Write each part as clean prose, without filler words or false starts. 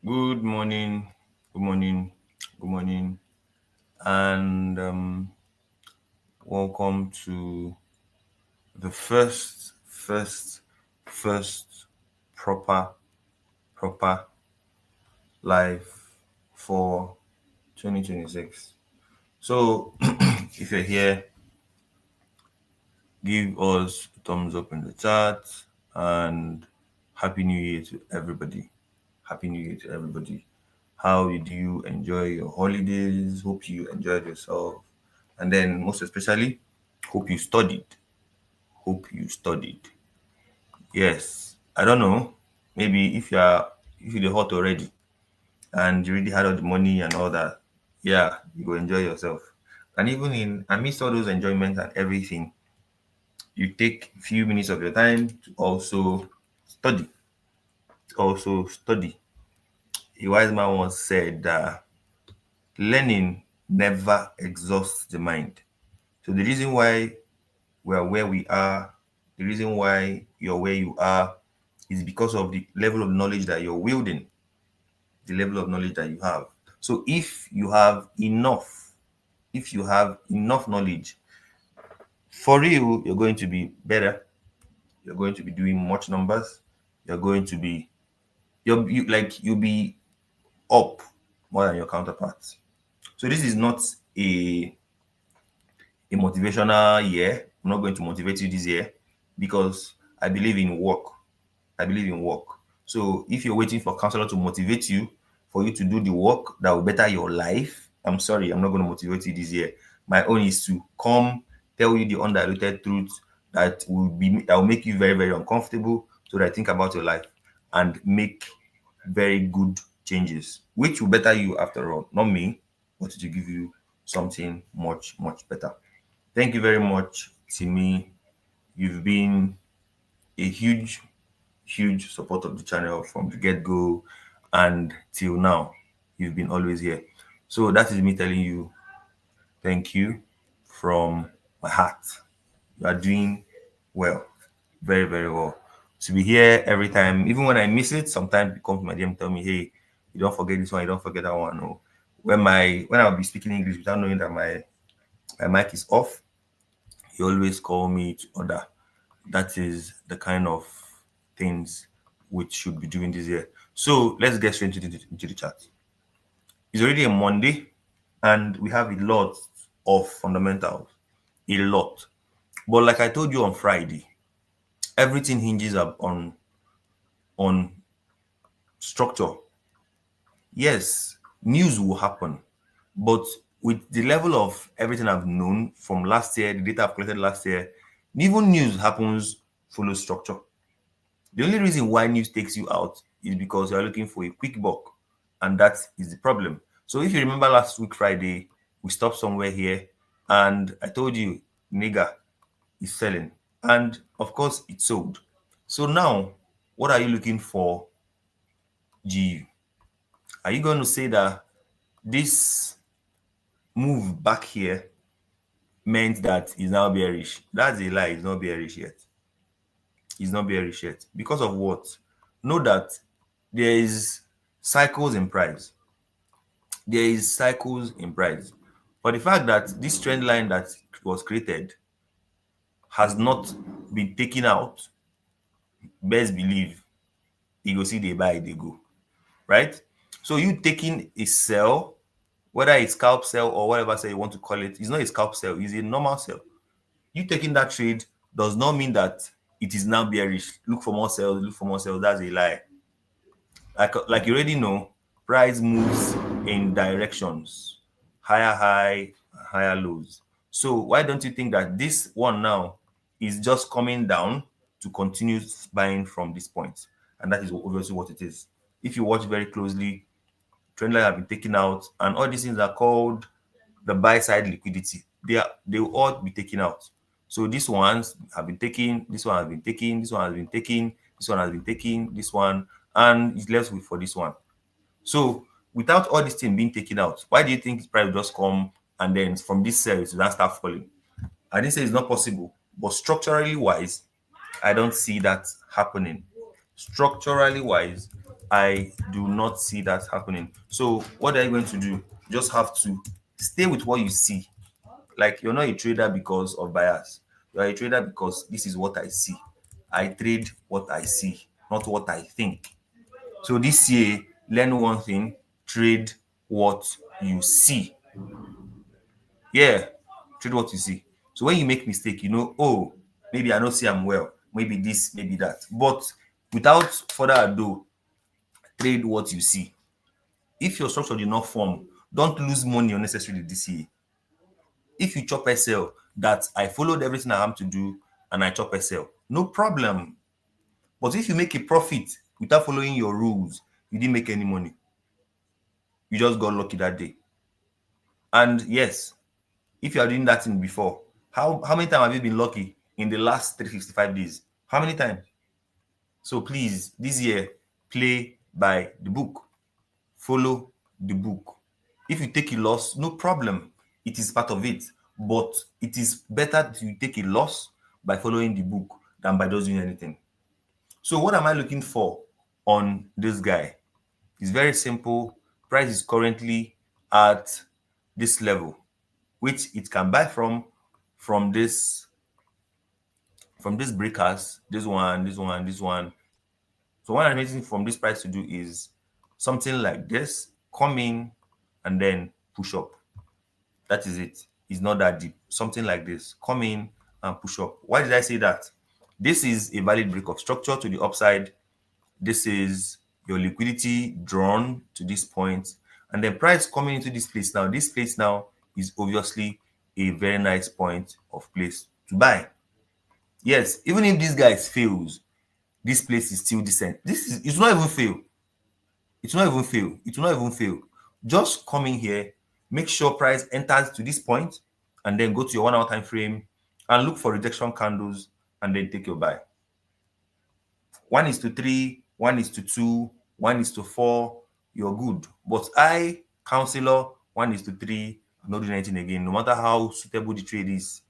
Good morning, good morning, good morning, and welcome to the first proper live for 2026. So, if you're here, give us a thumbs up in the chat and happy New Year to everybody. Happy New Year to everybody. How did you enjoy your holidays? Hope you enjoyed yourself. And then, most especially, hope you studied. Hope you studied. Yes, I don't know. Maybe if you're hot already and you already had all the money and all that, yeah, you go enjoy yourself. And even in amidst all those enjoyments and everything, you take a few minutes of your time to also study. Also study. A wise man once said that learning never exhausts the mind. So the reason why we are where we are, the reason why you're where you are, is because of the level of knowledge that you're wielding, the level of knowledge that you have. So if you have enough knowledge, for real, you're going to be better. You're going to be doing much numbers. You're going to be you'll be up more than your counterparts. So this is not a a motivational year. I'm not going to motivate you this year because I believe in work. I believe in work. So if you're waiting for a counselor to motivate you, for you to do the work that will better your life, I'm sorry, I'm not going to motivate you this year. My own is to come tell you the undiluted truth that will make you very, very uncomfortable so that I think about your life and make very good changes, which will better you after all. Not me, but to give you something much, much better. Thank you very much, Timmy. You've been a huge support of the channel from the get-go and till now. You've been always here. So that is me telling you thank you from my heart. You are doing well. Very, very well. To be here every time, even when I miss it, sometimes you come to my DM and tell me, hey, you don't forget this one, you don't forget that one. No. When I'll be speaking English without knowing that my mic is off, you always call me to order. That is the kind of things which should be doing this year. So let's get straight into the chat. It's already a Monday, and we have a lot of fundamentals. A lot. But like I told you on Friday, everything hinges up on structure. Yes, news will happen, but with the level of everything I've known from last year, the data I've collected last year, even news happens follows structure. The only reason why news takes you out is because you're looking for a quick buck, and that is the problem. So if you remember last week Friday, we stopped somewhere here, and I told you nigga is selling, and of course it sold. So now, what are you looking for, GU? Are you going to say that this move back here meant that it's now bearish? That's a lie. It's not bearish yet. It's not bearish yet. Because of what? Know that there is cycles in price. There is cycles in price. For the fact that this trend line that was created has not been taken out, best believe you go see they buy, they go. Right? So you taking a sell, whether it's scalp sell or whatever sell you want to call it, it's not a scalp sell, it's a normal sell. You taking that trade does not mean that it is now bearish. Look for more sales, look for more sales. That's a lie. Like you already know, price moves in directions, higher high, higher lows. So why don't you think that this one now is just coming down to continue buying from this point? And that is obviously what it is. If you watch very closely, trend line have been taken out, and all these things are called the buy side liquidity. They will all be taken out. So these ones have been taken, this one has been taken, this one has been taken, this one has been taken, this one, and it's left with for this one. So without all this thing being taken out, why do you think this price will just come and then from this sell it will now start falling? I didn't say it's not possible, but structurally wise, I don't see that happening. Structurally wise, I do not see that happening. So what are you going to do? You just have to stay with what you see. Like, you're not a trader because of bias. You are a trader because this is what I see. I trade what I see, not what I think. So this year, learn one thing: trade what you see. Yeah, trade what you see. So when you make mistake, you know, oh, maybe I don't see I'm well, maybe this, maybe that. But without further ado, trade what you see. If your structure did not form, don't lose money unnecessarily this year. If you chop SL, that I followed everything I am to do and I chop SL, no problem. But if you make a profit without following your rules, you didn't make any money. You just got lucky that day. And yes, if you are doing that thing before, how many times have you been lucky in the last 365 days? How many times? So please, this year, play by the book. Follow the book. If you take a loss, no problem. It is part of it. But it is better to take a loss by following the book than by just doing anything. So what am I looking for on this guy? It's very simple. Price is currently at this level, which it can buy from this from these breakers, this one, this one, this one. So what I'm waiting from this price to do is something like this: come in and then push up. That is it. It's not that deep. Something like this: come in and push up. Why did I say that? This is a valid break of structure to the upside. This is your liquidity drawn to this point, and then price coming into this place now. This place now is obviously a very nice point of place to buy. Yes, even if this guy fails, this place is still decent. This is, it's not even fail. It's not even fail. It will not even fail. Just come in here, make sure price enters to this point, and then go to your 1 hour time frame and look for rejection candles, and then take your buy. 1:3, 1:2, 1:4, you're good. But I, counselor, 1:3, I'm not doing anything again, no matter how suitable the trade is,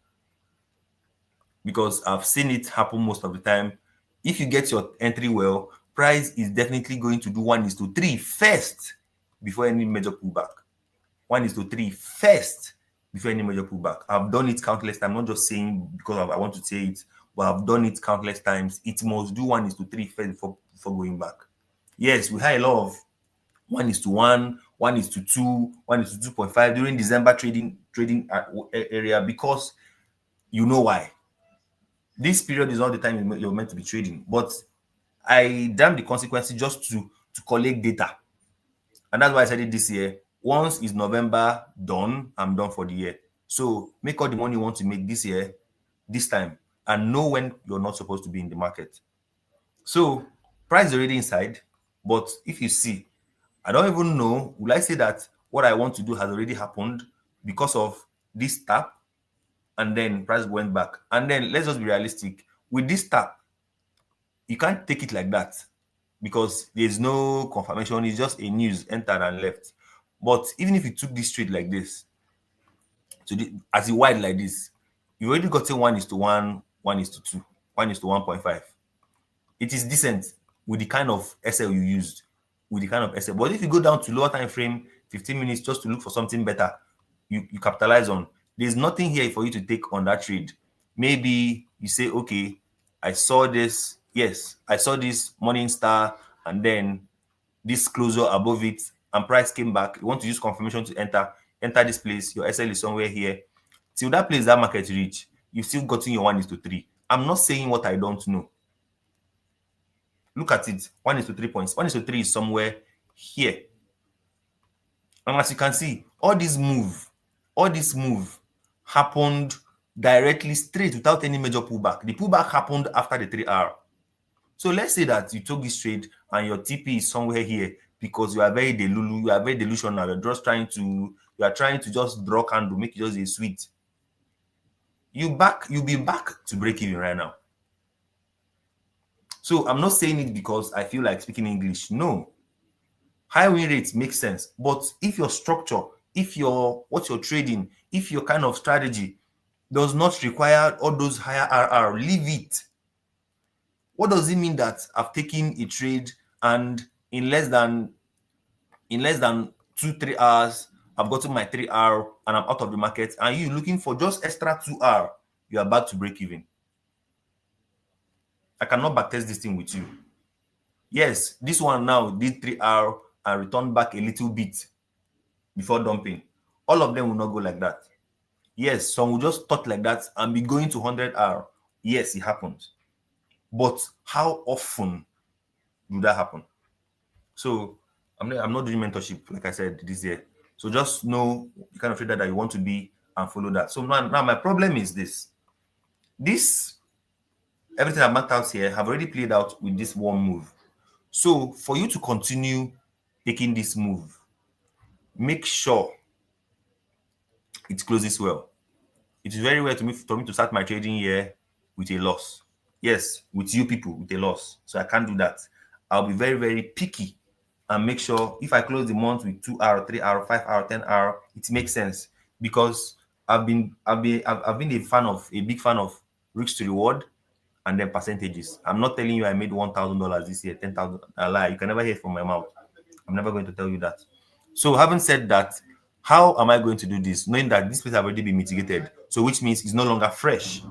because I've seen it happen most of the time. If you get your entry well, price is definitely going to do 1:3 first before any major pullback. 1:3 first before any major pullback. I've done it countless times. I'm not just saying because I want to say it, but I've done it countless times. It must do 1:3 first before going back. Yes, we had a lot of 1:1, 1:2, 1:2.5 during December trading area, because you know why. This period is not the time you're meant to be trading, but I damn the consequences just to collect data. And that's why I said it this year. Once is November done, I'm done for the year. So make all the money you want to make this year, this time, and know when you're not supposed to be in the market. So price is already inside, but if you see, I don't even know, will I say that what I want to do has already happened because of this tap, and then price went back. And then let's just be realistic. With this tap, you can't take it like that because there's no confirmation. It's just a news entered and left. But even if you took this trade like this, as a wide like this, you already got a 1:1, 1:2, 1:1.5. It is decent with the kind of SL you used, with the kind of SL. But if you go down to lower time frame, 15 minutes, just to look for something better, you capitalize on. There's nothing here for you to take on that trade. Maybe you say, okay, I saw this. Yes, I saw this morning star, and then this closure above it, and price came back. You want to use confirmation to enter this place. Your SL is somewhere here. Till that place, that market reach, you've still gotten your 1:3. I'm not saying what I don't know. Look at it. 1:3 points. 1:3 is somewhere here. And as you can see, all this move happened directly straight without any major pullback. The pullback happened after the 3 hour. So let's say that you took this trade and your TP is somewhere here because you are very you are very delusional. You are trying to just draw candle, make it just a sweet. You'll be back to break even right now. So I'm not saying it because I feel like speaking English. No. High win rates make sense. But if your structure, what you're trading, if your kind of strategy does not require all those higher RR, leave it. What does it mean that I've taken a trade and in less than in less than 2 3 hours, I've gotten my 3 hour and I'm out of the market, and you looking for just extra 2 hour, you are back to break even. I cannot backtest this thing with you. Yes, this one now did 3 hour and returned back a little bit before dumping. All of them will not go like that. Yes, some will just start like that and be going to 100 hour. Yes, it happens. But how often do that happen? So I'm not doing mentorship, like I said, this year. So just know the kind of trader that you want to be and follow that. So now my problem is this. This everything I've marked out here have already played out with this one move. So for you to continue taking this move, make sure it closes well. It is very well to me for me to start my trading year with a loss. Yes, with you people with a loss. So I can't do that. I'll be very, very picky and make sure if I close the month with 2 hour, 3 hour, 5 hour, 10 hour, it makes sense because I've been a big fan of risk to reward and then percentages. I'm not telling you I made $1,000 this year, 10,000. I lie. You can never hear it from my mouth. I'm never going to tell you that. So having said that, how am I going to do this? Knowing that this place have already been mitigated. So which means it's no longer fresh.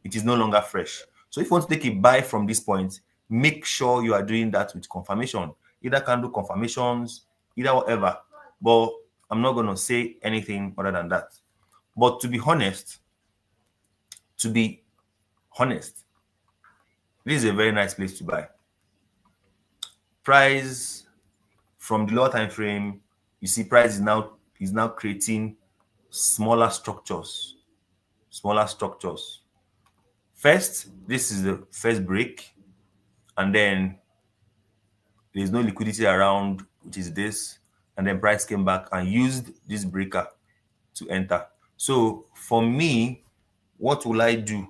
It is no longer fresh. So if you want to take a buy from this point, make sure you are doing that with confirmation. Either candle confirmations, either whatever. But I'm not going to say anything other than that. But to be honest, this is a very nice place to buy. Price from the lower time frame, you see price is now creating smaller structures. Smaller structures. First, this is the first break, and then there's no liquidity around, which is this, and then price came back and used this breaker to enter. So for me, what will I do?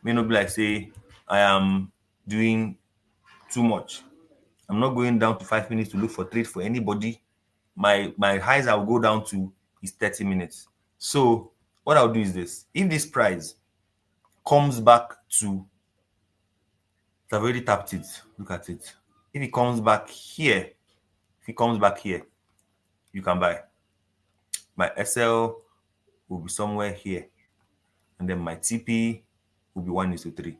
May not be like say I am doing too much. I'm not going down to 5 minutes to look for trade for anybody. My highs I'll go down to is 30 minutes. So what I'll do is this: if this price comes back to, I've already tapped it. Look at it. If it comes back here, if it comes back here, you can buy. My SL will be somewhere here, and then my TP will be 1:3.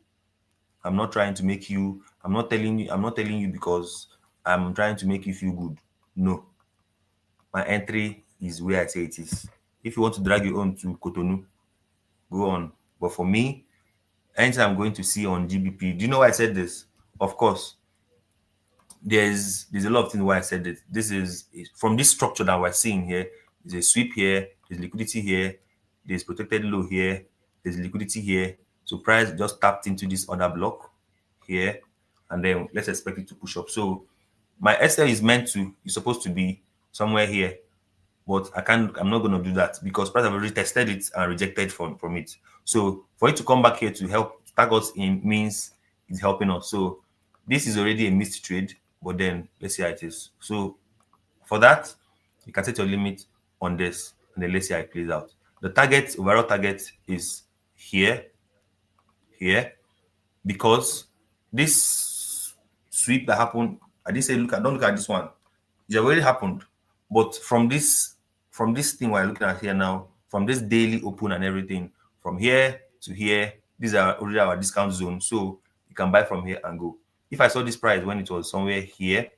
I'm not trying to make you. I'm not telling you because I'm trying to make you feel good. No, my entry is where I say it is. If you want to drag your own to Cotonou, go on. But for me, anything I'm going to see on GBP, do you know why I said this? Of course, there's a lot of things why I said it. This is from this structure that we're seeing here. There's a sweep here, there's liquidity here, there's protected low here, there's liquidity here. So price just tapped into this other block here, and then let's expect it to push up. So my SL is supposed to be somewhere here, but I'm not going to do that because price have already tested it and rejected from it. So for it to come back here to help tag us in means it's helping us. So this is already a missed trade, but then let's see how it is. So for that, you can set your limit on this, and then let's see how it plays out. The overall target is here, here, because this sweep that happened, I didn't say don't look at this one. It already happened. But from this thing we're looking at here now, from this daily open and everything, from here to here, these are already our discount zone. So you can buy from here and go. If I saw this price when it was somewhere here,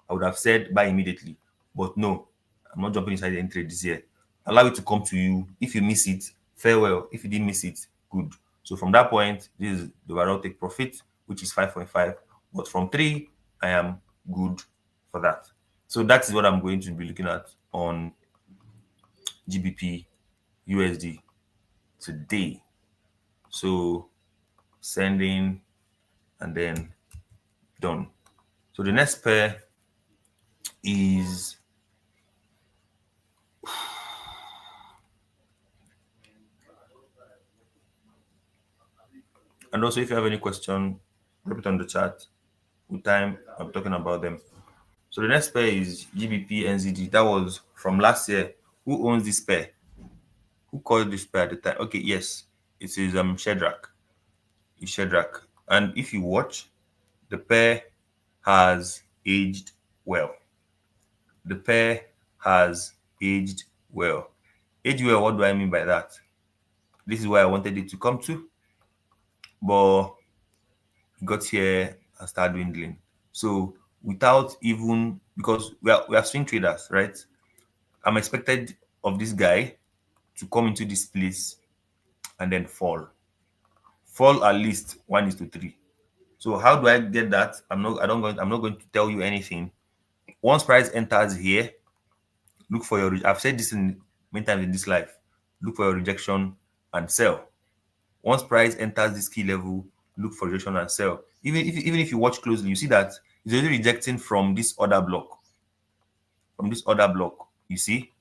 I would have said buy immediately. But no, I'm not jumping inside the entry this year. Allow it to come to you. If you miss it, farewell. If you didn't miss it, good. So from that point, this is the overall take profit, which is 5.5. But from 3, I am good for that. So that is what I'm going to be looking at on GBP USD today. So sending and then done. So the next pair is and also if you have any question, drop it on the chat. With time, I'm talking about them. So the next pair is GBP NZD. That was from last year. Who owns this pair? Who called this pair at the time? Okay, yes, it is Shedrack. It's Shedrack. And if you watch, the pair has aged well. The pair has aged well. Aged well, what do I mean by that? This is where I wanted it to come to, but it got here and started dwindling. So without even, because we are swing traders, right? I'm expected of this guy to come into this place and then fall at least 1:3. So how do I get that? I'm not going to tell you anything. Once price enters here, look for your, I've said this in many times in this life, look for your rejection and sell. Once price enters this key level, look for rejection and sell. Even if you watch closely, you see that it's already rejecting from this other block. From this other block, you see,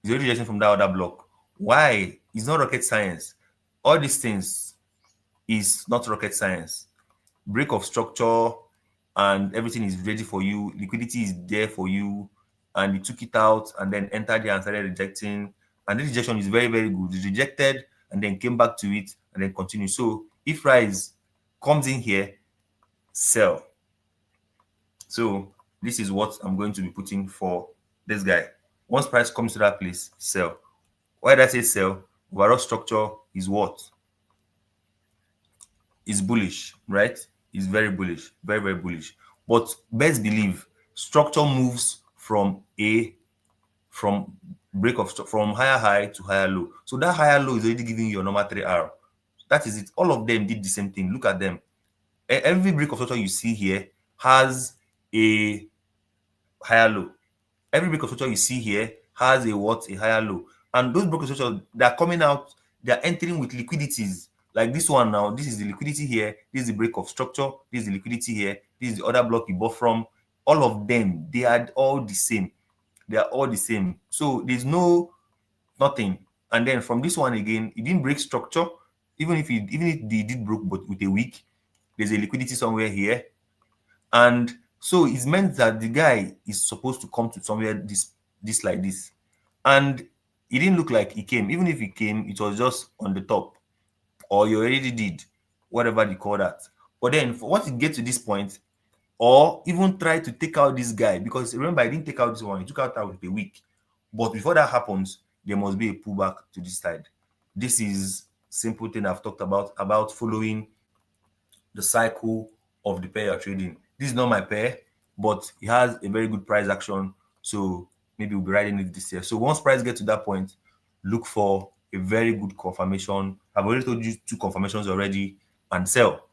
it's already rejecting from that other block. Why? It's not rocket science. All these things is not rocket science. Break of structure and everything is ready for you. Liquidity is there for you, and you took it out and then entered there and started rejecting. And the rejection is very, very good. It's rejected and then came back to it and then continue. So if price comes in here, sell. So this is what I'm going to be putting for this guy. Once price comes to that place, sell. Why did I say sell? Overall structure is what? Is bullish, right? Is very bullish, very, very bullish. But best believe structure moves from break of from higher high to higher low. So that higher low is already giving you your normal 3R. That is it. All of them did the same thing. Look at them. Every break of structure you see here has a higher low. Every break of structure you see here has a what? A higher low. And those break of structure, they're coming out, they're entering with liquidities. Like this one now, this is the liquidity here, this is the break of structure, this is the liquidity here, this is the other block you bought from. All of them, they are all the same. They are all the same. So there's nothing. And then from this one again, it didn't break structure. Even if they did broke, but with a week, there's a liquidity somewhere here. And so it's meant that the guy is supposed to come to somewhere this like this. And it didn't look like he came. Even if he came, it was just on the top. Or you already did, whatever they call that. But then for once it get to this point, or even try to take out this guy, because remember, I didn't take out this one, he took out with a week. But before that happens, there must be a pullback to this side. This is simple thing I've talked about following the cycle of the pair you're trading. This is not my pair, but it has a very good price action. So maybe we'll be riding it this year. So once price gets to that point, look for a very good confirmation. I've already told you 2 confirmations already, and sell.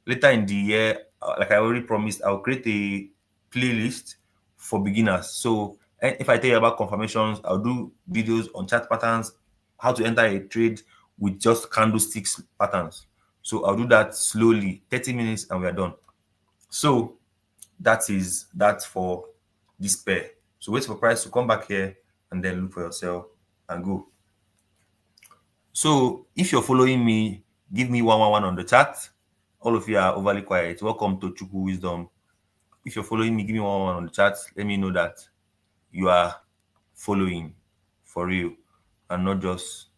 Later in the year, like I already promised, I'll create a playlist for beginners. So if I tell you about confirmations, I'll do videos on chart patterns, how to enter a trade with just candlesticks patterns. So I'll do that slowly, 30 minutes, and we are done. So that's for this pair. So wait for price to come back here and then look for yourself and go. So if you're following me, give me 111 on the chat. All of you are overly quiet. Welcome to Chukwu Wisdom. If you're following me, give me 111 on the chat. Let me know that you are following for real and not just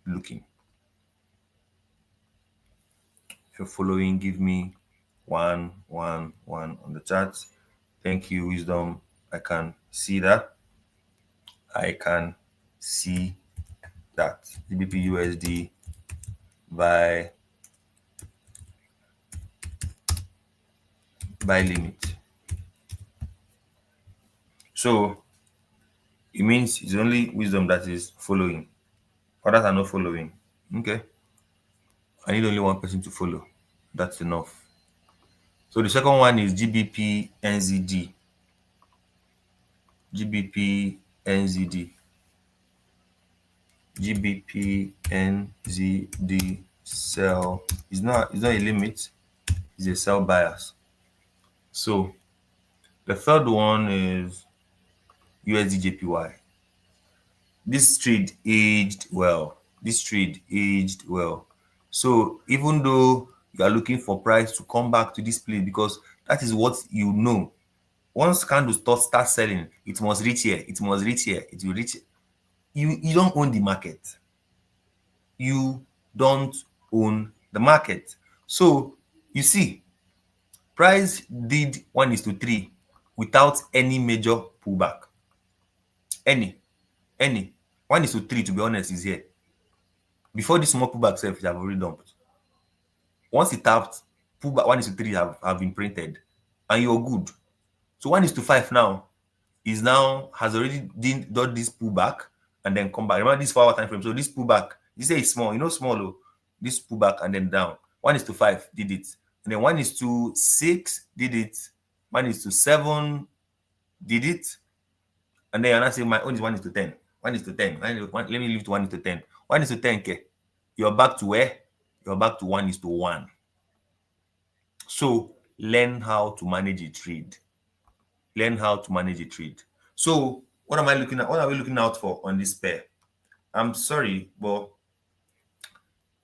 looking. If you're following, give me 111 on the chat. Thank you, Wisdom. I can see that. I can see that. GBP USD by limit. So it means it's only Wisdom that is following. Others are not following. Okay. I need only one person to follow. That's enough. So the second one is GBP NZD. GBP NZD. GBP NZD sell is not a limit, it's a sell bias. So the third one is USD JPY. This trade aged well. So even though you are looking for price to come back to this place, because that is what you know. Once candles start selling, it must reach here, it will reach here. You don't own the market. You don't own the market. So you see, price did 1:3 without any major pullback. Any 1:3, to be honest, is here. Before this small pullback self, it have already dumped. Once it tapped, pullback 1:3 have been printed, and you're good. So 1:5 now is now has already done this pullback and then come back. Remember this 4 hour time frame. So this pullback, you say it's small, small. Oh, this pullback and then down. 1:5 did it, and then 1:6 did it. 1:7 did it, and then I say my own is 1:10. 1:10. Let me leave to 1:10. 1:10. Okay, you're back to where? You're back to 1:1. So learn how to manage a trade. Learn how to manage a trade. So what am I looking at? What are we looking out for on this pair? I'm sorry, but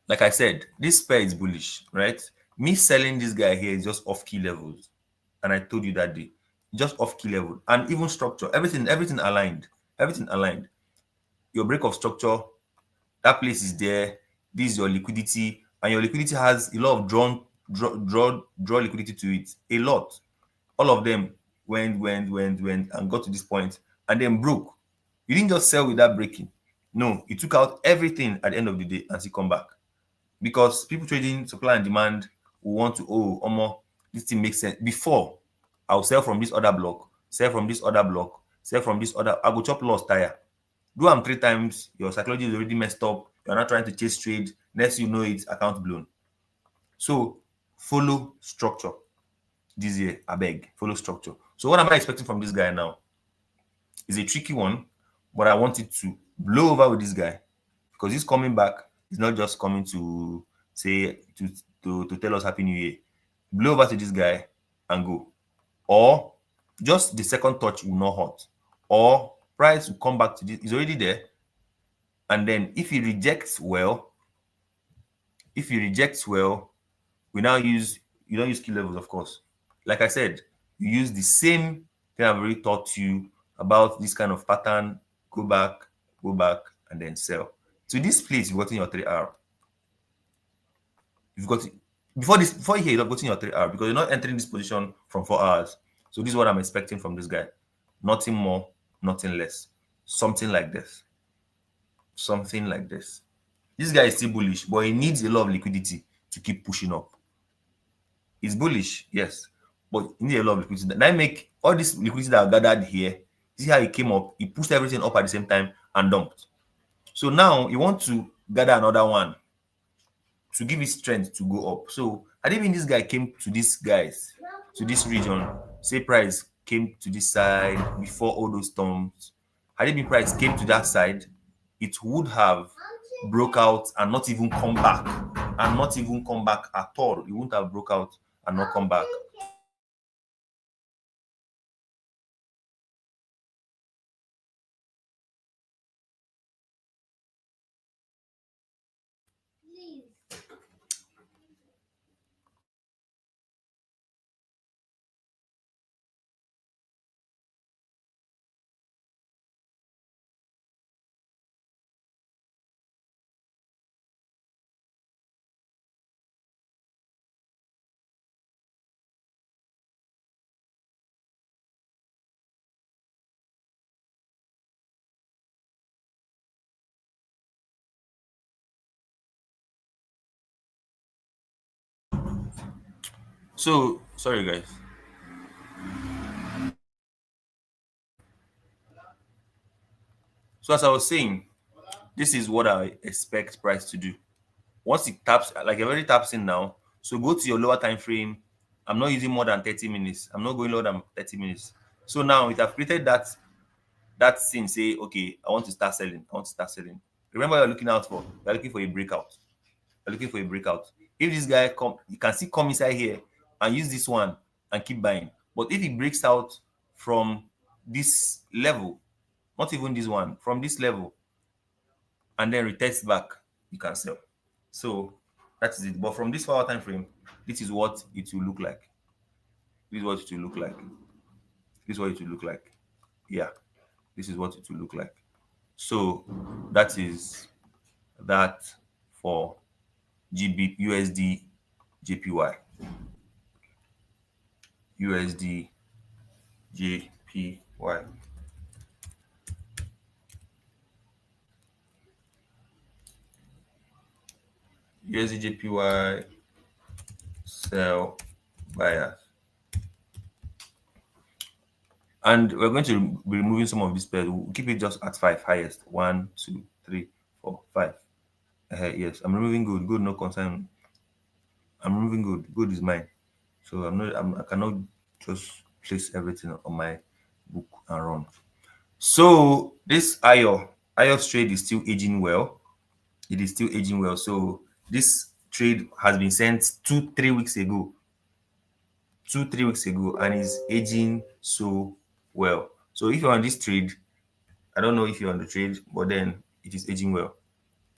like I said, this pair is bullish, right? Me selling this guy here is just off key levels, and I told you that day, just off key level, and even structure, everything aligned, everything aligned. Your break of structure, that place is there. This is your liquidity, and your liquidity has a lot of draw liquidity to it, a lot. All of them went and got to this point and then broke. You didn't just sell without breaking. No, you took out everything at the end of the day and still come back. Because people trading supply and demand will want to, oh, Omo, this thing makes sense. Before, I'll sell from this other block, sell from this other block, sell from this other, I go chop loss tire. Do them 3 times, your psychology is already messed up, you're not trying to chase trade, next you know it, account blown. So follow structure this year, I beg, follow structure. So what am I expecting from this guy now? It's a tricky one, but I want it to blow over with this guy because he's coming back. He's not just coming to say to tell us Happy New Year. Blow over to this guy and go, or just the second touch will not hurt, or price will come back to this. He's already there, and then if he rejects well, we now use you don't use key levels, of course. Like I said, you use the same thing I've already taught you about this kind of pattern. Go back, and then sell. So this place, you've gotten your 3R. You've got before here, you've gotten your 3R because you're not entering this position from 4 hours. So this is what I'm expecting from this guy. Nothing more, nothing less. Something like this. Something like this. This guy is still bullish, but he needs a lot of liquidity to keep pushing up. It's bullish, yes, but you need a lot of liquidity. That make all this liquidity that are gathered here. See how it came up? He pushed everything up at the same time and dumped. So now you want to gather another one to give it strength to go up. So I think when this guy came to this region, say price came to this side before all those storms. Had it been price came to that side, it would have broke out and not even come back, at all. It wouldn't have broke out and not come back. So sorry guys. So as I was saying, this is what I expect price to do. Once it taps, like it already taps in now, so go to your lower time frame. I'm not using more than 30 minutes. I'm not going lower than 30 minutes. So now it have created that scene, say, okay, I want to start selling. Remember, you're looking out for. You're looking for a breakout. If this guy come, you can see come inside here and use this one and keep buying. But if he breaks out from this level, not even this one, from this level, and then retests back, you can sell. So that is it. But from this 4 hour time frame, this is what it will look like. This is what it will look like. This is what it will look like. Yeah, this is what it will look like. So that is that for USD JPY. USD JPY. USDJPY sell buyers. And we're going to be removing some of these pairs. We'll keep it just at five highest. One, two, three, four, five. Yes, I'm removing good. Good, no concern. I'm removing good. Good is mine. So I cannot just place everything on my book and run. So this IOS trade is still aging well. It is still aging well. So this trade has been sent 2-3 weeks ago. 2-3 weeks ago, and is aging so well. So if you're on this trade, I don't know if you're on the trade, but then it is aging well.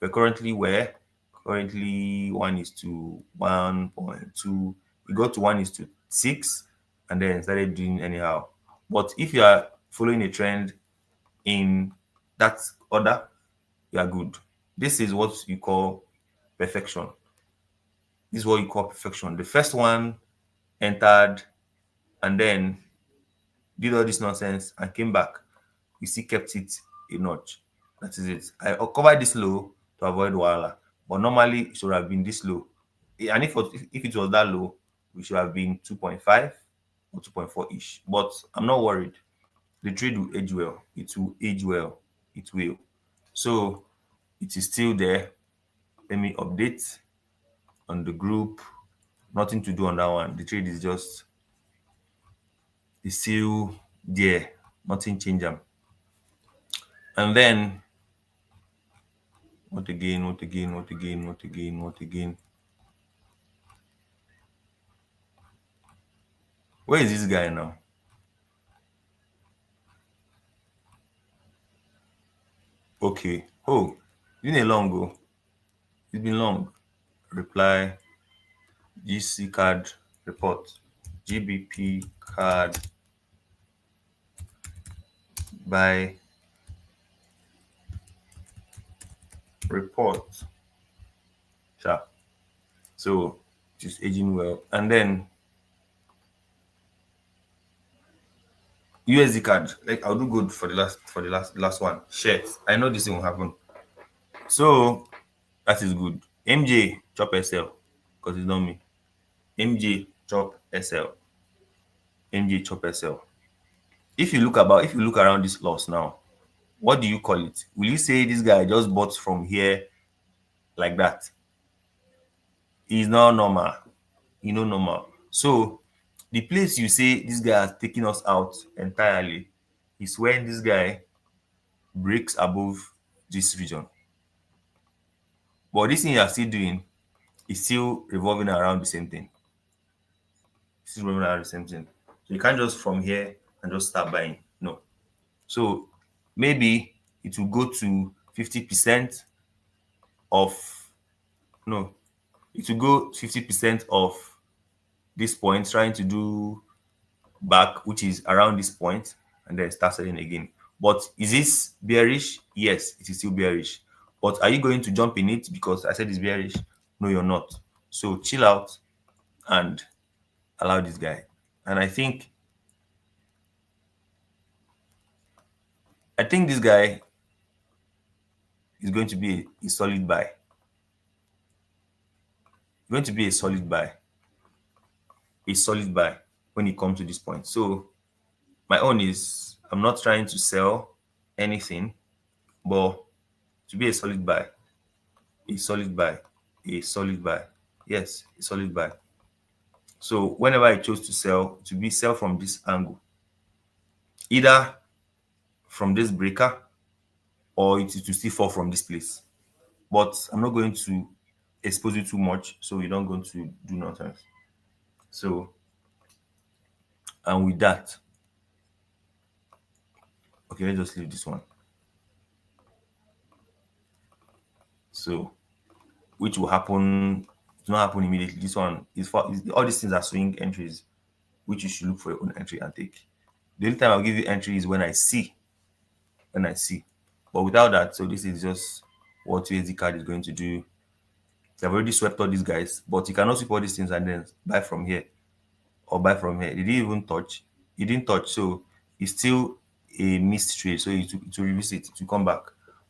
We're currently where? Currently 1:1.2. We got to 1:6 and then started doing anyhow. But if you are following a trend in that order, you are good. This is what you call perfection. This is what you call perfection. The first one entered and then did all this nonsense and came back. We still kept it a notch. That is it. I covered this low to avoid wahala, but normally it should have been this low. And if it was that low, we should have been 2.5 or 2.4 ish. But I'm not worried. The trade will age well. It will age well. It will. So it is still there. Let me update on the group. Nothing to do on that one. The trade is still there. Nothing change them. And then what again? What again? What again? What again? What again? Where is this guy now? Okay. Oh, it's been a long go. It's been long. Reply GC card report. GBP card by report. Sure. So it is aging well. And then USD card. Like I'll do good for the last one. Shit. I know this thing will happen. So that is good. MJ chop SL because it's not me. MJ chop SL. MJ chop SL. If you look around this loss now, what do you call it? Will you say this guy just bought from here like that? He's not normal. Normal. So the place you say this guy has taken us out entirely is when this guy breaks above this region. But this thing you are still doing is still revolving around the same thing. Still revolving around the same thing. So you can't just from here and just start buying. No. So maybe it will go to 50% of no, it will go 50% of this point, trying to do back, which is around this point, and then start selling again. But is this bearish? Yes, it is still bearish. But are you going to jump in it because I said it's bearish? No, you're not. So chill out and allow this guy. And I think this guy is going to be a solid buy. Going to be a solid buy. A solid buy when it comes to this point. So my own is I'm not trying to sell anything, but to be a solid buy, a solid buy, a solid buy. Yes, a solid buy. So whenever I chose to sell, to be sell from this angle, either from this breaker or it to still fall from this place. But I'm not going to expose you too much, so you don't going to do nonsense. So, and with that, okay, let's just leave this one. So, which will happen, it will not happen immediately. This one is for all these things are swing entries, which you should look for your own entry and take. The only time I'll give you entry is when I see. When I see. But without that, so this is just what USD card is going to do. They've already swept all these guys, but you cannot sweep all these things and then buy from here or buy from here. Did he even touch? He didn't touch. So it's still a missed trade. So it will revisit, it will come back.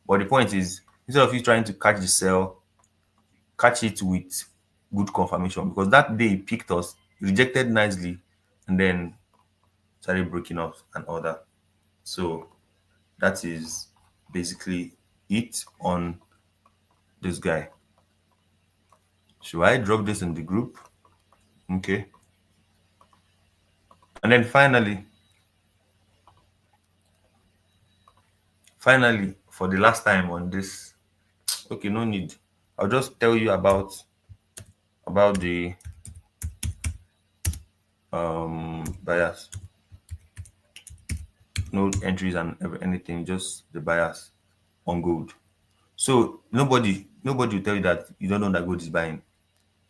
But the point is, instead of you trying to catch the sell, catch it with good confirmation, because that day it picked us, rejected nicely, and then started breaking off and all that. So that is basically it on this guy. Should I drop this in the group? Okay. And then finally, for the last time on this, okay, no need. I'll just tell you about the bias, no entries and anything, just the bias on gold. So nobody will tell you that you don't know that gold is buying.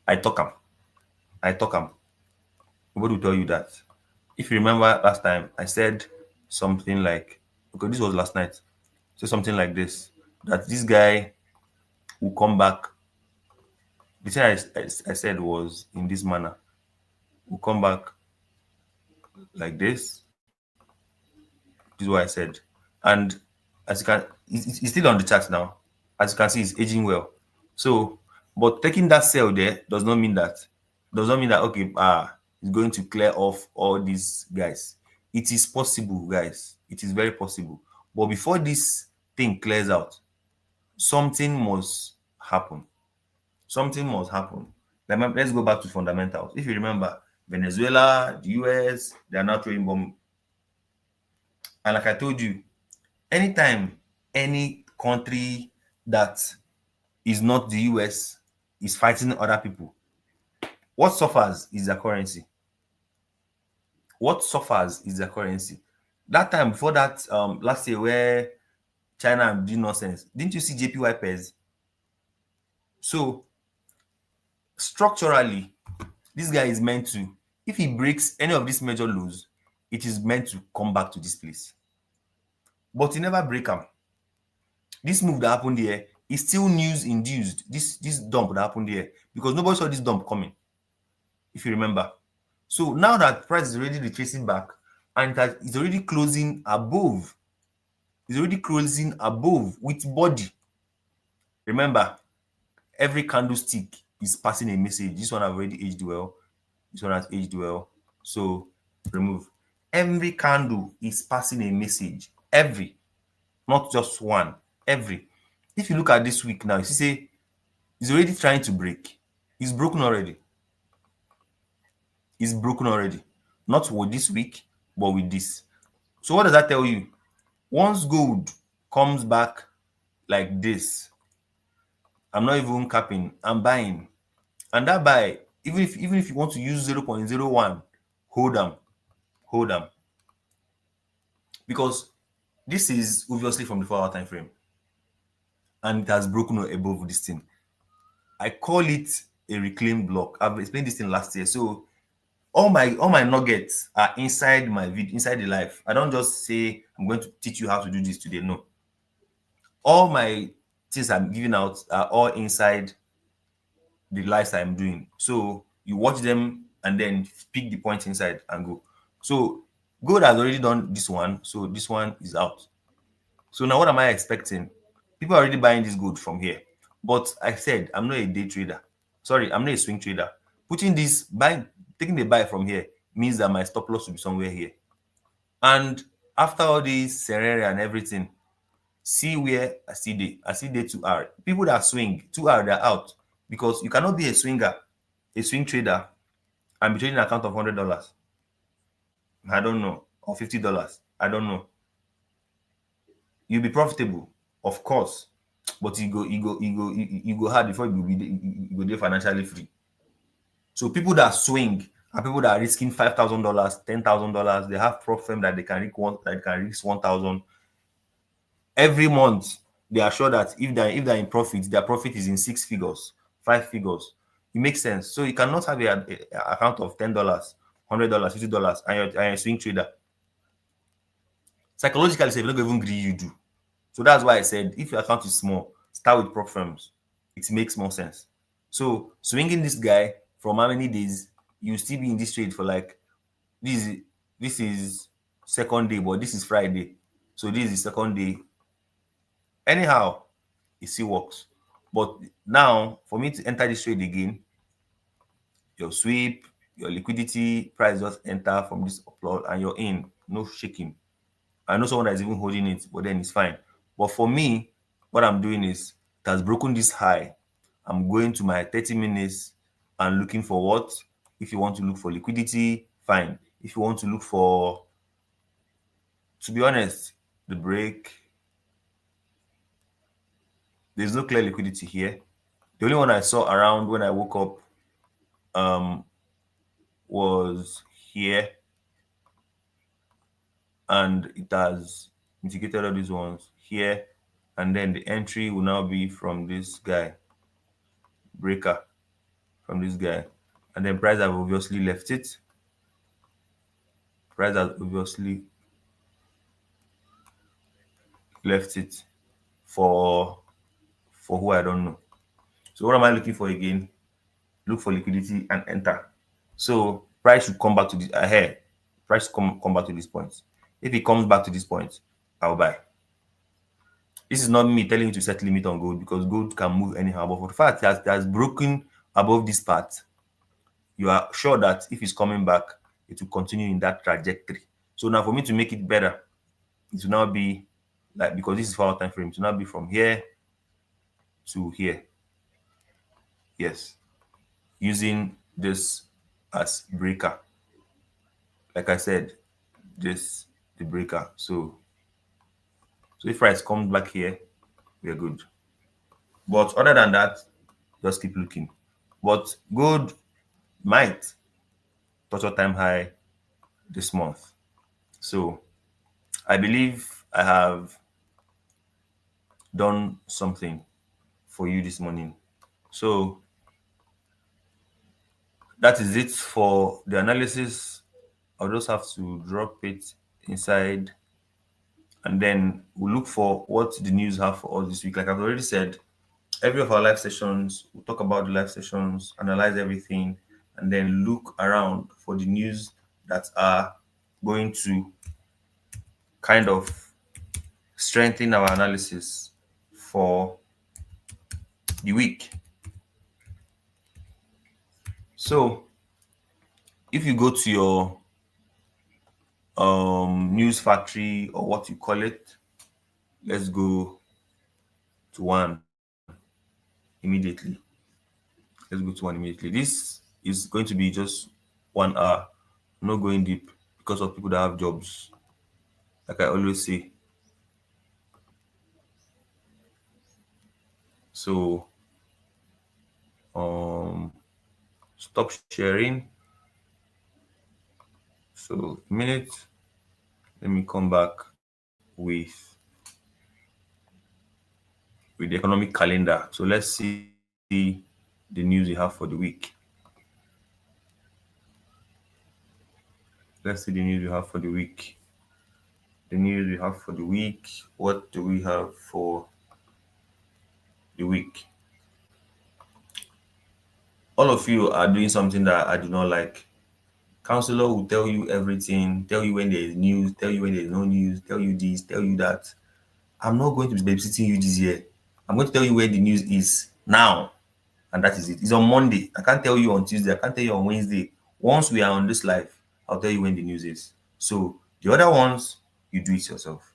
I talk am. I talk am. Nobody will tell you that. If you remember last time, I said something like, okay, this was last night. So something like this, that this guy will come back. The thing I said was in this manner. Will come back like this. This is what I said. And as you can, it's still on the chart now. As you can see, it's aging well. So, but taking that sell there does not mean that okay, it's going to clear off all these guys. It is possible, guys. It is very possible. But before this thing clears out, something must happen. Something must happen. Let's go back to fundamentals. If you remember, Venezuela, the US, they are now throwing bomb. And like I told you, anytime any country that is not the US is fighting other people, what suffers is their currency. What suffers is their currency. That time before that, last year where China did nonsense, didn't you see JPY pairs? So structurally, this guy is meant to, if he breaks any of these major lows, it is meant to come back to this place. But he never break them. This move that happened here is still news induced. This dump that happened here, because nobody saw this dump coming, if you remember. So now that price is already retracing back and it's already closing above, with body. Remember, every candlestick is passing a message. This one have already aged well. This one has aged well. So remove. Every candle is passing a message. Every, not just one. Every. If you look at this week now, you see, say it's already trying to break. It's broken already. It's broken already. Not with this week, but with this. So what does that tell you? Once gold comes back like this, I'm not even capping, I'm buying. And that buy, even if you want to use 0.01, hold them. Because this is obviously from the 4-hour time frame. And it has broken above this thing. I call it a reclaimed block. I've explained this thing last year. So all my nuggets are inside my video, inside the life. I don't just say I'm going to teach you how to do this today. No. All my things I'm giving out are all inside the lives I'm doing. So you watch them and then pick the points inside and go. So gold has already done this one. So this one is out. So now what am I expecting? People are already buying this gold from here. But I said I'm not a day trader. Sorry, I'm not a swing trader. Taking the buy from here means that my stop loss will be somewhere here. And after all this Serere and everything, see where I see day 2R. People that swing 2R, they're out, because you cannot be a swing trader, and be trading an account of $100. I don't know, or $50. I don't know. You'll be profitable, of course, but you go hard before you go there financially free. So people that swing are people that are risking $5,000, $10,000. They have profit that they can risk 1,000 every month. They are sure that if they're in profit, their profit is in 6 figures, 5 figures. It makes sense. So you cannot have a account of $10, $100, $50, and you're a swing trader. Psychologically, if you're not even greedy, you do. So that's why I said if your account is small, start with prop firms. It makes more sense. So swinging this guy from how many days, you still be in this trade for like this is second day, but this is Friday. So this is the second day. Anyhow, it still works. But now, for me to enter this trade again, your sweep, your liquidity price just enter from this upload and you're in. No shaking. I know someone that is even holding it, but then it's fine. But for me, what I'm doing is it has broken this high. I'm going to my 30 minutes and looking for what? If you want to look for liquidity, fine. If you want to look for, to be honest, the break, there's no clear liquidity here. The only one I saw around when I woke up um, was here, and it has mitigated all these ones here, and then the entry will now be from this guy, breaker, from this guy, and then price have obviously left it. Price has obviously left it for who I don't know. So what am I looking for again? Look for liquidity and enter. So price should come back to this ahead. Price come back to this point. If it comes back to this point, I'll buy. This is not me telling you to set limit on gold because gold can move anyhow. But for the fact that it has broken above this part, you are sure that if it's coming back, it will continue in that trajectory. So now for me to make it better, it will now be like, because this is for our time frame, it will now be from here to here. Yes. Using this as breaker. Like I said, this the breaker. So if price comes back here, we're good. But other than that, just keep looking. But gold might touch all time high this month. So I believe I have done something for you this morning. So that is it for the analysis. I'll just have to drop it inside and then we'll look for what the news have for us this week. Like I've already said, every of our live sessions, we'll talk about the live sessions, analyze everything, and then look around for the news that are going to kind of strengthen our analysis for the week. So if you go to your news factory or what you call it, let's go to one immediately. Let's go to one immediately. This is going to be just 1 hour. I'm not going deep because of people that have jobs. Like I always say. So stop sharing. So a minute. Let me come back with the economic calendar. So let's see the news you have for the week. Let's see the news we have for the week. The news we have for the week. What do we have for the week? All of you are doing something that I do not like. Counselor will tell you everything, tell you when there is news, tell you when there is no news, tell you this, tell you that. I'm not going to be babysitting you this year. I'm going to tell you where the news is now, and that is it. It's on Monday. I can't tell you on Tuesday. I can't tell you on Wednesday. Once we are on this live, I'll tell you when the news is. So the other ones, you do it yourself.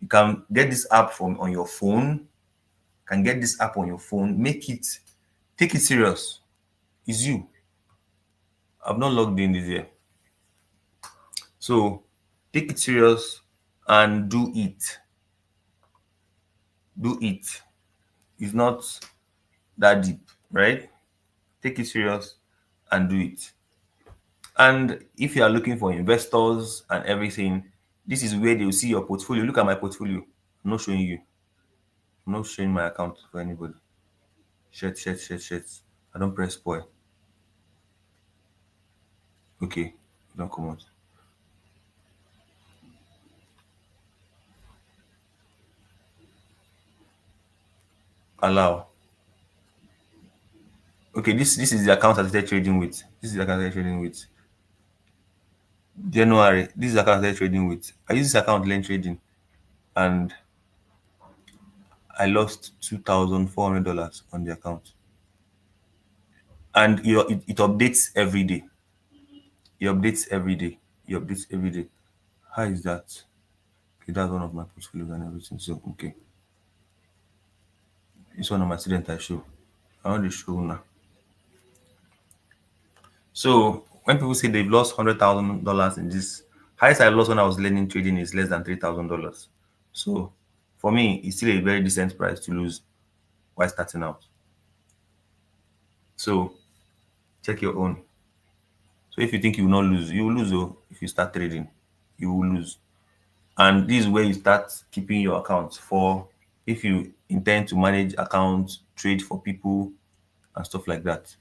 You can get this app from on your phone. Can get this app on your phone. Take it serious. It's you. I've not logged in this year. So take it serious and do it. Do it. It's not that deep, right? Take it serious and do it. And if you are looking for investors and everything, this is where they will see your portfolio. Look at my portfolio. I'm not showing you. I'm not showing my account for anybody. Shit. I don't press spoil. Okay, don't come out. Allow. Okay, this is the account I started trading with. This is the account I started trading with. January. This is the account I started trading with. I use this account learn trading, and I lost $2,400 on the account. And it updates every day. It updates every day. It updates every day. How is that? Okay, that's one of my portfolios and everything. So okay, it's one of my students I show. I want to show now. So when people say they've lost $100,000 in this, highest I lost when I was learning trading is less than $3,000. So for me, it's still a very decent price to lose while starting out. So check your own. So if you think you will not lose, you will lose. Oh, if you start trading, you will lose. And this is where you start keeping your accounts for if you intend to manage accounts, trade for people, and stuff like that.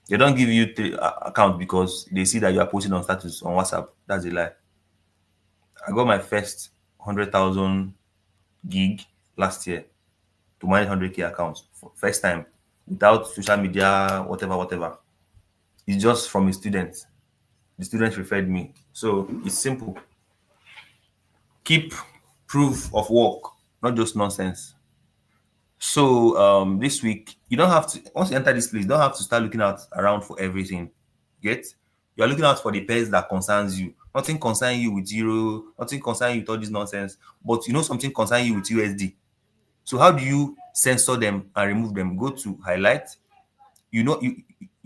They don't give you account because they see that you are posting on status on WhatsApp. That's a lie. I got my first 100,000 gig last year to manage 100K accounts for first time without social media, whatever, whatever. It's just from a student. The student referred me. So it's simple. Keep proof of work, not just nonsense. So this week you don't have to once you enter this place, you don't have to start looking out around for everything. Get you're looking out for the pairs that concerns you. Nothing concern you with zero, nothing concern you with all this nonsense, but you know something concern you with USD. So how do you censor them and remove them? Go to highlight. You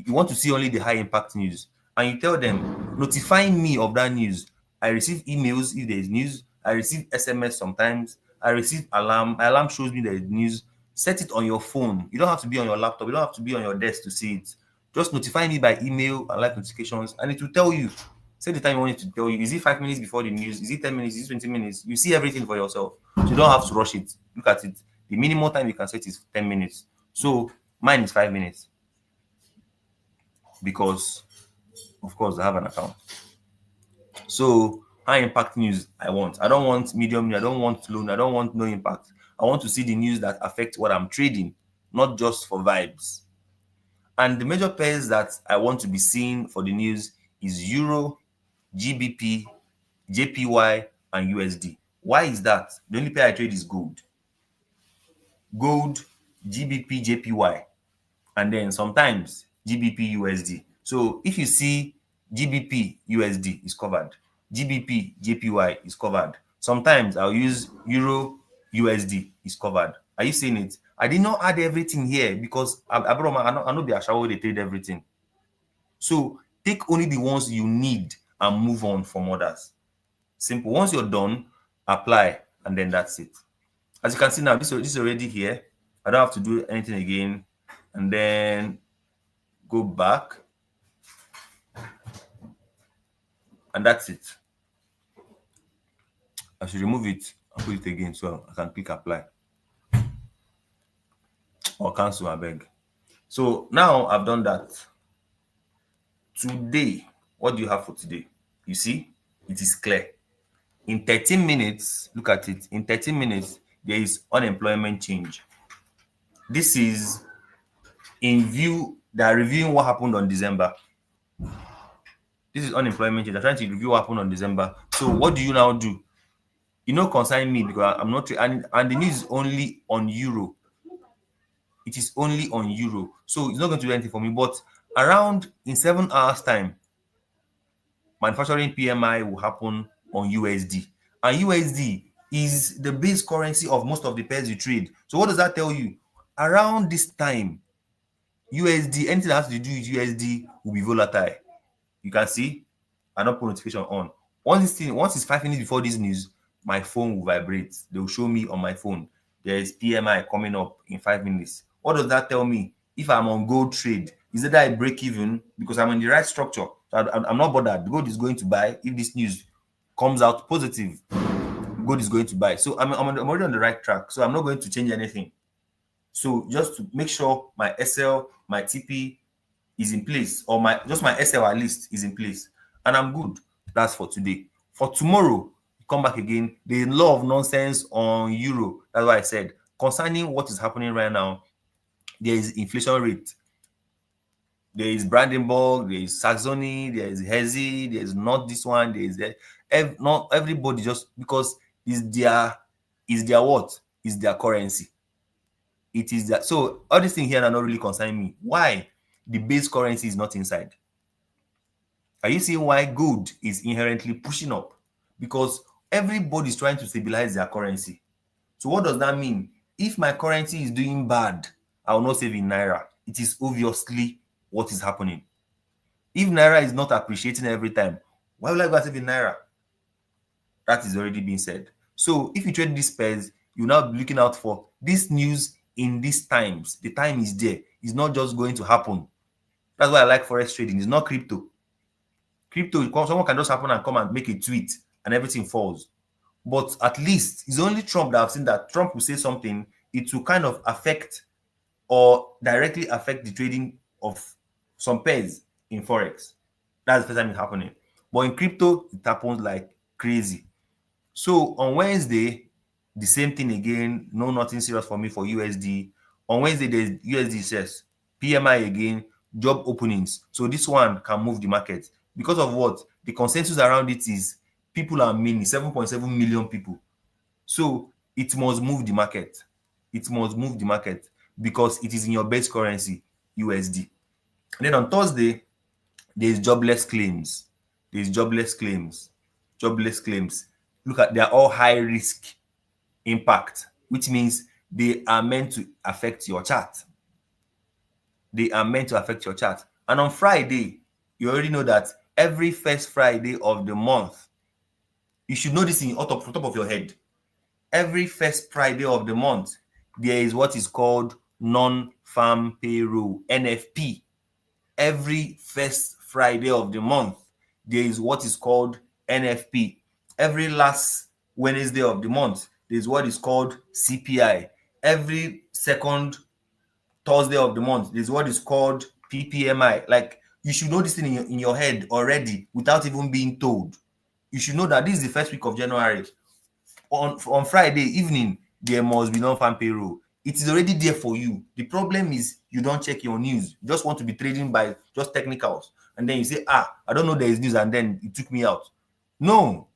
want to see only the high impact news, and you tell them notify me of that news. I receive emails if there is news. I receive SMS sometimes. I receive alarm. My alarm shows me there is news. Set it on your phone. You don't have to be on your laptop. You don't have to be on your desk to see it. Just notify me by email and live notifications, and it will tell you. Say the time you want it to tell you. Is it 5 minutes before the news? Is it 10 minutes? Is it 20 minutes? You see everything for yourself. So you don't have to rush it. Look at it. The minimum time you can set is 10 minutes. So mine is 5 minutes because, of course, I have an account. So high impact news I want. I don't want medium news. I don't want low. I don't want no impact. I want to see the news that affect what I'm trading, not just for vibes. And the major pairs that I want to be seeing for the news is Euro, GBP, JPY, and USD. Why is that? The only pair I trade is gold. Gold, GBP, JPY, and then sometimes GBP USD. So if you see GBP USD is covered, GBP JPY is covered. Sometimes I'll use Euro USD is covered. Are you seeing it? I did not add everything here because I know the Ashawo they trade everything. So take only the ones you need and move on from others. Simple. Once you're done, apply, and then that's it. As you can see now, this is already here. I don't have to do anything again. And then go back, and that's it. I should remove it and put it again so I can click apply or cancel, I beg. So now I've done that. Today, what do you have for today? You see, it is clear. In 13 minutes, look at it. In 13 minutes, there is unemployment change. This is in view, they are reviewing what happened on December. This is unemployment change. They're trying to review what happened on December. So what do you now do? You know, concern me because I'm not, and the news is only on euro. It is only on euro, so it's not going to do anything for me. But around in 7 hours time, manufacturing PMI will happen on USD, and USD is the base currency of most of the pairs you trade. So what does that tell you? Around this time, USD, anything that has to do with USD will be volatile. You can see I don't put notification on. Once it's 5 minutes before this news, my phone will vibrate. They will show me on my phone there is PMI coming up in 5 minutes. What does that tell me? If I'm on gold trade, is it that I break even because I'm in the right structure? So I'm not bothered. Gold is going to buy if this news comes out positive. Gold is going to buy. So I'm already on the right track. So I'm not going to change anything. So just to make sure my SL, my TP is in place, or my SL at least is in place, and I'm good. That's for today. For tomorrow, come back again. The law of nonsense on euro. That's why I said concerning what is happening right now. There is inflation rate. There is Brandenburg, there is Saxony, there is Hesse, there is not this one, there is that. Not everybody, just because is their what? Is their currency. It is that. So all these things here are not really concerning me. Why? The base currency is not inside. Are you seeing why gold is inherently pushing up? Because everybody is trying to stabilize their currency. So what does that mean? If my currency is doing bad, I will not save in naira. It is obviously what is happening. If naira is not appreciating every time, why will I go and save in naira? That is already being said. So if you trade these pairs, you now be looking out for this news in these times. The time is there. It's not just going to happen. That's why I like forex trading. It's not crypto. Crypto, someone can just happen and come and make a tweet and everything falls. But at least it's only Trump that I've seen that Trump will say something, it will kind of affect or directly affect the trading of some pairs in forex. That's the first time it's happening. But in crypto, it happens like crazy. So on Wednesday, the same thing again. No, nothing serious for me for USD. On Wednesday, there's USD says PMI again, job openings. So this one can move the market because of what? The consensus around it is people are many, 7.7 million people. So it must move the market. It must move the market because it is in your base currency, USD. And then on Thursday, there's jobless claims. There's jobless claims. Jobless claims. Look at, they are all high risk impact, which means they are meant to affect your chart. They are meant to affect your chart. And on Friday, you already know that every first Friday of the month, you should know this on top of your head. Every first Friday of the month, there is what is called non-farm payroll, NFP. Every first Friday of the month, there is what is called NFP. Every last Wednesday of the month, there is what is called CPI. Every second Thursday of the month, there is what is called PPMI. Like, you should know this thing in your head already without even being told. You should know that this is the first week of January. On Friday evening, there must be non-farm payroll. It is already there for you. The problem is you don't check your news. You just want to be trading by just technicals. And then you say, I don't know there is news, and then it took me out. No,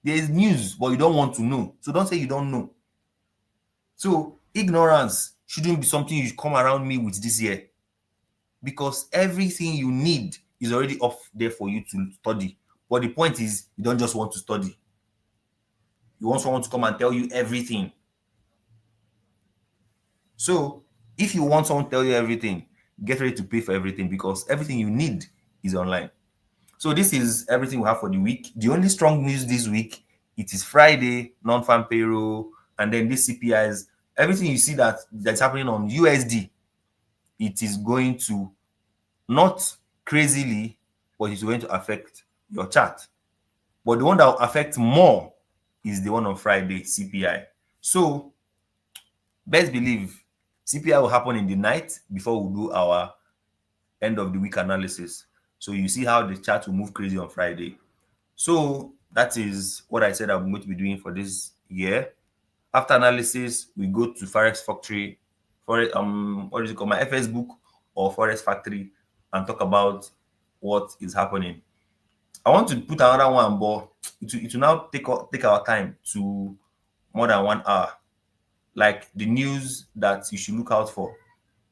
there is news, but you don't want to know. So don't say you don't know. So ignorance shouldn't be something you come around me with this year, because everything you need is already up there for you to study. But the point is, you don't just want to study. You want someone to come and tell you everything. So if you want someone to tell you everything, get ready to pay for everything, because everything you need is online. So this is everything we have for the week. The only strong news this week, it is Friday, non-farm payroll, and then this CPIs. Everything you see that's happening on USD, it is going to, not crazily, but it's going to affect your chart. But the one that will affect more is the one on Friday, CPI. So best believe CPI will happen in the night before we do our end of the week analysis. So you see how the chart will move crazy on Friday. So that is what I said I'm going to be doing for this year. After analysis, we go to Forex Factory, for what is it called, my FS book or Forex Factory, and talk about what is happening. I want to put another one, but it will now take our time to more than 1 hour. Like the news that you should look out for,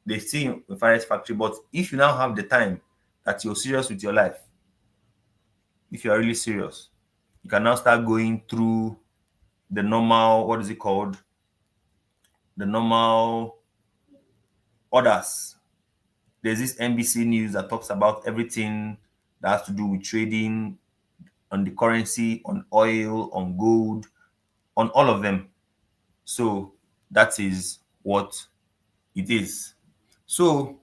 they say in Forex Factory. But if you now have the time that you're serious with your life, if you are really serious, you can now start going through the normal, what is it called? The normal orders. There's this NBC News that talks about everything that has to do with trading, on the currency, on oil, on gold, on all of them. So that is what it is. So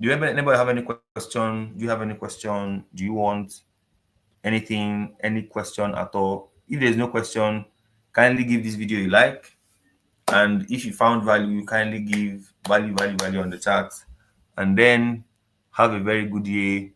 do anybody have any question? Do you have any question? Do you want anything, any question at all? If there's no question, kindly give this video a like. And if you found value, kindly give value on the chat. And then have a very good day.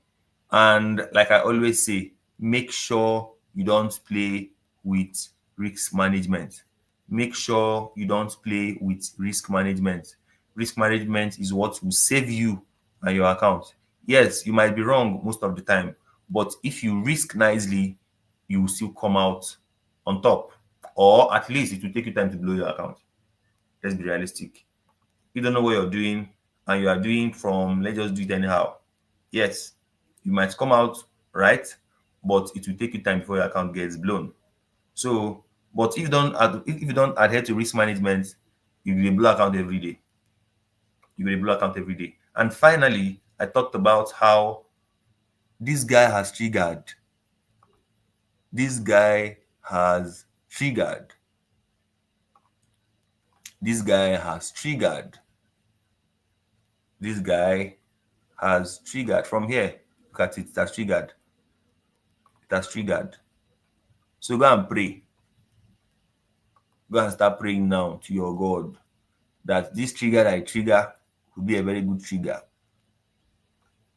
And like I always say, make sure you don't play with risk management. Make sure you don't play with risk management. Risk management is what will save you and your account. Yes, you might be wrong most of the time, but if you risk nicely, you will still come out on top, or at least it will take you time to blow your account. Let's be realistic. You don't know what you're doing, and you are doing from let's just do it anyhow. Yes, you might come out right, but it will take you time before your account gets blown. So, but if you don't adhere to risk management, you will blow account every day. You will blow account every day. And finally, I talked about how this guy has triggered. This guy has triggered. This guy has triggered. This guy has triggered from here. Look at it. It has triggered. It has triggered. So go and pray. Go and start praying now to your God that this trigger that I trigger will be a very good trigger.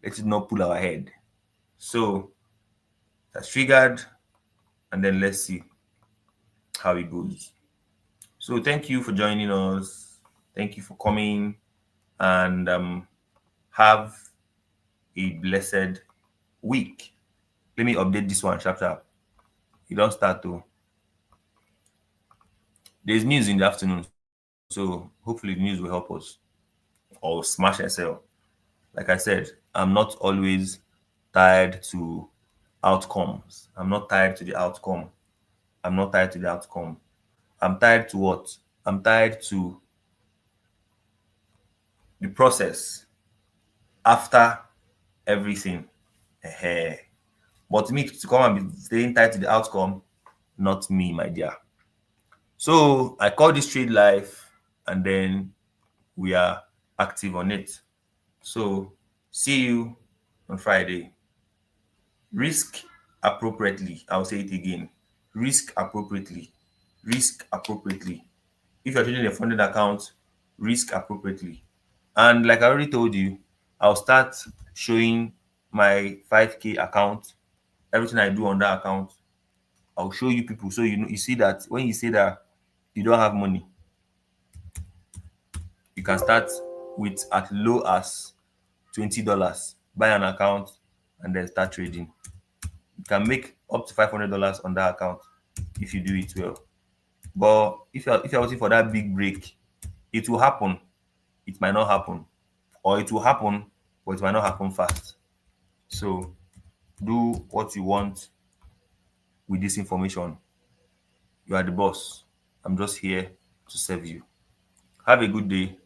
Let it not pull our head. So that's triggered, and then let's see how it goes. So thank you for joining us. Thank you for coming, and have a blessed week. Let me update this one sharp sharp. You don't start to. There's news in the afternoon, so hopefully the news will help us or smash SL. Like I said, I'm not always tied to outcomes. I'm not tied to the outcome. I'm not tied to the outcome. I'm tied to what? I'm tied to the process after everything. Ehen. But me to come and be staying tied to the outcome, not me, my dear. So I call this trade life, and then we are active on it. So see you on Friday. Risk appropriately. I'll say it again. Risk appropriately. Risk appropriately. If you're trading a funded account, risk appropriately. And like I already told you, I'll start showing my 5K account, everything I do on that account. I'll show you people so you know you see that when you say that you don't have money, you can start with as low as $20, buy an account, and then start trading. You can make up to $500 on that account if you do it well. But if you're waiting for that big break, it will happen. It might not happen, or it will happen, but it might not happen fast. So do what you want with this information. You are the boss. I'm just here to serve you. Have a good day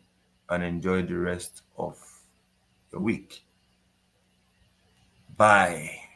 and enjoy the rest of your week. Bye.